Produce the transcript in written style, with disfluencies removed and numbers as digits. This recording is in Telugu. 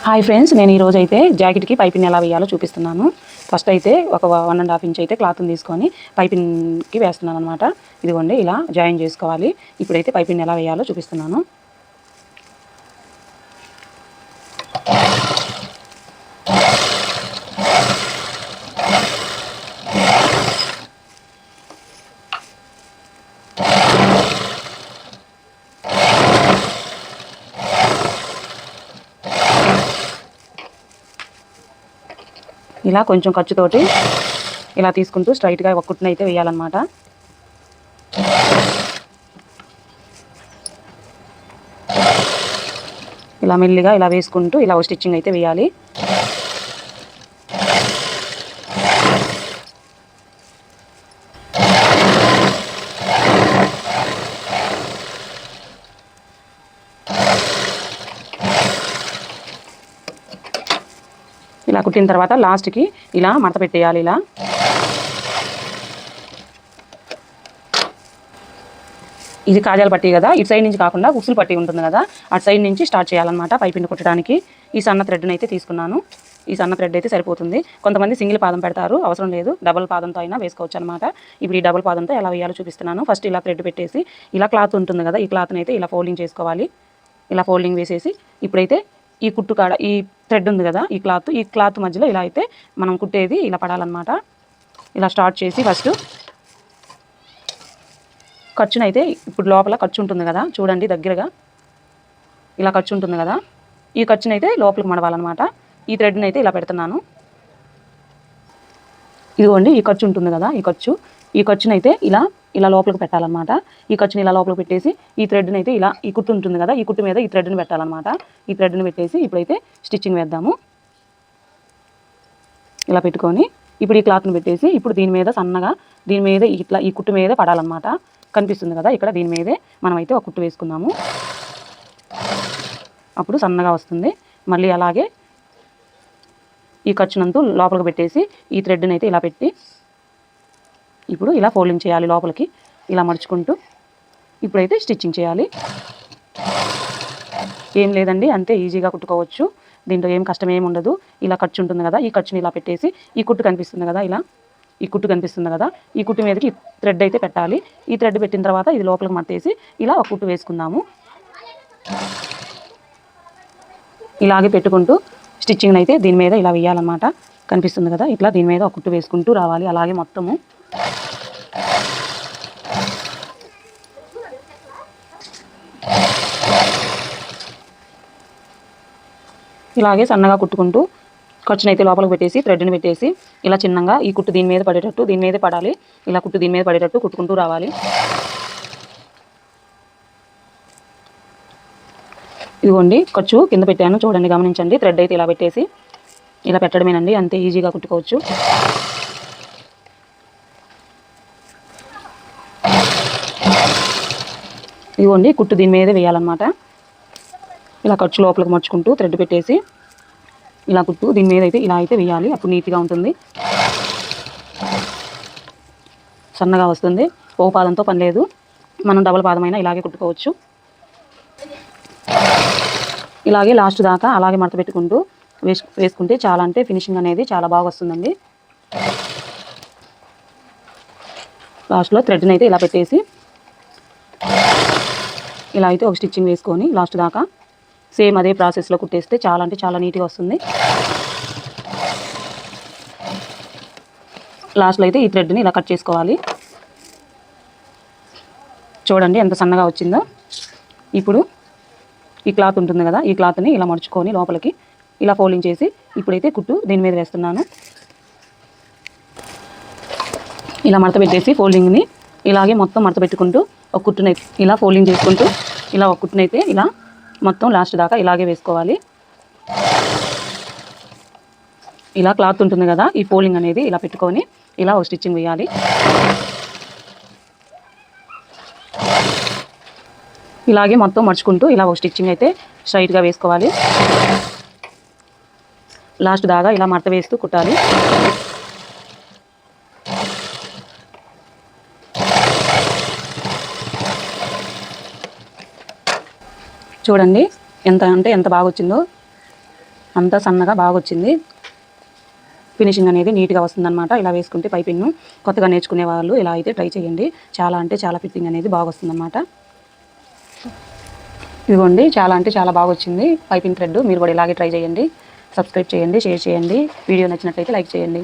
హాయ్ ఫ్రెండ్స్, నేను ఈరోజు అయితే జాకెట్కి పైపింగ్ ఎలా వేయాలో చూపిస్తున్నాను. ఫస్ట్ అయితే ఒక 1.5 ఇంచ్ అయితే క్లాత్ని తీసుకొని పైపింగ్కి వేస్తున్నాను అనమాట. ఇదిగోండి, ఇలా జాయిన్ చేసుకోవాలి. ఇప్పుడైతే పైపింగ్ ఎలా వేయాలో చూపిస్తున్నాను. ఇలా కొంచెం ఖర్చుతోటి ఇలా తీసుకుంటూ స్ట్రైట్గా ఒక కుట్టును అయితే వేయాలన్నమాట. ఇలా మెల్లిగా ఇలా వేసుకుంటూ ఇలా ఒక స్టిచ్చింగ్ అయితే వేయాలి. ఇలా కుట్టిన తర్వాత లాస్ట్కి ఇలా మడత పెట్టేయాలి. ఇలా ఇది కాజాల పట్టీ కదా, ఇటు సైడ్ నుంచి కాకుండా ఉసులు పట్టీ ఉంటుంది కదా, అటు సైడ్ నుంచి స్టార్ట్ చేయాలన్నమాట. పైపిండి కుట్టడానికి ఈ సన్న థ్రెడ్ని అయితే తీసుకున్నాను. ఈ సన్న థ్రెడ్ అయితే సరిపోతుంది. కొంతమంది సింగిల్ పాదం పెడతారు, అవసరం లేదు, డబుల్ పాదంతో అయినా వేసుకోవచ్చు అనమాట. ఇప్పుడు ఈ డబుల్ పాదంతో ఎలా వేయాలో చూపిస్తున్నాను. ఫస్ట్ ఇలా థ్రెడ్ పెట్టేసి ఇలా క్లాత్ ఉంటుంది కదా, ఈ క్లాత్ని అయితే ఇలా ఫోల్డింగ్ చేసుకోవాలి. ఇలా ఫోల్డింగ్ వేసేసి ఇప్పుడైతే ఈ కుట్టు కాడ ఈ థ్రెడ్ ఉంది కదా, ఈ క్లాత్ మధ్యలో ఇలా అయితే మనం కుట్టేది ఇలా పడాలన్నమాట. ఇలా స్టార్ట్ చేసి ఫస్ట్ ఖర్చునైతే ఇప్పుడు లోపల ఖర్చు ఉంటుంది కదా, చూడండి దగ్గరగా ఇలా ఖర్చు ఉంటుంది కదా, ఈ ఖర్చునైతే లోపలికి మడవాలన్నమాట. ఈ థ్రెడ్ని అయితే ఇలా పెడుతున్నాను. ఇదిగోండి, ఈ ఖర్చు ఉంటుంది కదా, ఈ ఖర్చునైతే ఇలా లోపలికి పెట్టాలన్నమాట. ఈ ఖర్చుని ఇలా లోపలికి పెట్టేసి ఈ థ్రెడ్ని అయితే ఇలా ఈ కుట్టు ఉంటుంది కదా, ఈ కుట్టు మీద ఈ థ్రెడ్ని పెట్టాలన్నమాట. ఈ థ్రెడ్ని పెట్టేసి ఇప్పుడైతే స్టిచ్చింగ్ వేద్దాము. ఇలా పెట్టుకొని ఇప్పుడు ఈ క్లాత్ని పెట్టేసి ఇప్పుడు దీని మీద సన్నగా దీని మీద ఇట్లా ఈ కుట్టు మీద పడాలన్నమాట. కనిపిస్తుంది కదా ఇక్కడ, దీని మీదే మనమైతే ఒక కుట్టు వేసుకుందాము. అప్పుడు సన్నగా వస్తుంది. మళ్ళీ అలాగే ఈ ఖర్చునంతా లోపలికి పెట్టేసి ఈ థ్రెడ్ని అయితే ఇలా పెట్టి ఇప్పుడు ఇలా ఫోల్డింగ్ చేయాలి లోపలికి, ఇలా మడుచుకుంటూ ఇప్పుడైతే స్టిచ్చింగ్ చేయాలి. ఏం లేదండి, అంతే ఈజీగా కుట్టుకోవచ్చు. దీంట్లో ఏం కష్టం ఏమి ఉండదు. ఇలా ఖర్చు ఉంటుంది కదా, ఈ ఖర్చుని ఇలా పెట్టేసి ఈ కుట్టు కనిపిస్తుంది కదా, ఈ కుట్టు కనిపిస్తుంది కదా, ఈ కుట్టు మీదకి థ్రెడ్ అయితే పెట్టాలి. ఈ థ్రెడ్ పెట్టిన తర్వాత ఇది లోపలికి మట్టేసి ఇలా ఒక కుట్టు వేసుకుందాము. ఇలాగే పెట్టుకుంటూ స్టిచ్చింగ్ అయితే దీని మీద ఇలా వేయాలన్నమాట. కనిపిస్తుంది కదా, ఇట్లా దీని మీద ఒక కుట్టు వేసుకుంటూ రావాలి. అలాగే మొత్తము ఇలాగే సన్నగా కుట్టుకుంటూ ఖర్చునైతే లోపలికి పెట్టేసి థ్రెడ్ని పెట్టేసి ఇలా చిన్నగా ఈ కుట్టు దీని మీద పడేటట్టు, దీని మీదే పడాలి. ఇలా కుట్టు దీని మీద పడేటట్టు కుట్టుకుంటూ రావాలి. ఇదిగోండి, ఖర్చు కింద పెట్టాను చూడండి, గమనించండి. థ్రెడ్ అయితే ఇలా పెట్టేసి ఇలా పెట్టడమేనండి, అంతే ఈజీగా కుట్టుకోవచ్చు. ఇదిగోండి, కుట్టు దీని మీదే వేయాలన్నమాట. ఇలా ఖర్చు లోపలికి మర్చుకుంటూ థ్రెడ్ పెట్టేసి ఇలా కుట్టు దీని మీద అయితే ఇలా అయితే వేయాలి. అప్పుడు నీట్గా ఉంటుంది, సన్నగా వస్తుంది. ఓ పాదంతో పని లేదు, మనం డబల్ పాదమైనా ఇలాగే కుట్టుకోవచ్చు. ఇలాగే లాస్ట్ దాకా అలాగే మడత పెట్టుకుంటూ వేసుకుంటే చాలా అంటే ఫినిషింగ్ అనేది చాలా బాగా వస్తుందండి. లాస్ట్లో థ్రెడ్ని అయితే ఇలా పెట్టేసి ఇలా అయితే ఒక స్టిచ్చింగ్ వేసుకొని లాస్ట్ దాకా సేమ్ అదే ప్రాసెస్లో కుట్టేస్తే చాలా అంటే చాలా నీట్గా వస్తుంది. లాస్ట్లో అయితే ఈ థ్రెడ్ని ఇలా కట్ చేసుకోవాలి. చూడండి ఎంత సన్నగా వచ్చిందో. ఇప్పుడు ఈ క్లాత్ ఉంటుంది కదా, ఈ క్లాత్ని ఇలా మడుచుకొని లోపలికి ఇలా ఫోల్డింగ్ చేసి ఇప్పుడైతే కుట్టు దీని మీద వేస్తున్నాను. ఇలా మడత పెట్టేసి ఫోల్డింగ్ని ఇలాగే మొత్తం మడత పెట్టుకుంటూ ఒక కుట్టునైతే ఇలా ఫోల్డింగ్ చేసుకుంటూ ఇలా ఒక కుట్టునైతే ఇలా మొత్తం లాస్ట్ దాకా ఇలాగే వేసుకోవాలి. ఇలా క్లాత్ ఉంటుంది కదా, ఈ ఫోల్డింగ్ అనేది ఇలా పెట్టుకొని ఇలా ఒక స్టిచ్చింగ్ వేయాలి. ఇలాగే మొత్తం మడుచుకుంటూ ఇలా ఒక స్టిచ్చింగ్ అయితే స్ట్రైట్గా వేసుకోవాలి. లాస్ట్ దాకా ఇలా మడత వేస్తూ కుట్టాలి. చూడండి ఎంత అంటే ఎంత బాగా వచ్చిందో. అంతా సన్నగా బాగా వచ్చింది. ఫినిషింగ్ అనేది నీట్గా వస్తుందన్నమాట. ఇలా వేసుకుంటే పైపింగ్ కొత్తగా నేర్చుకునే వాళ్ళు ఇలా అయితే ట్రై చేయండి. చాలా అంటే చాలా ఫిట్టింగ్ అనేది బాగా వస్తుందన్నమాట. ఇదిగోండి చాలా అంటే చాలా బాగా వచ్చింది పైపింగ్ థ్రెడ్. మీరు కూడా ఇలాగే ట్రై చేయండి. సబ్స్క్రైబ్ చేయండి, షేర్ చేయండి. వీడియో నచ్చినట్లయితే లైక్ చేయండి.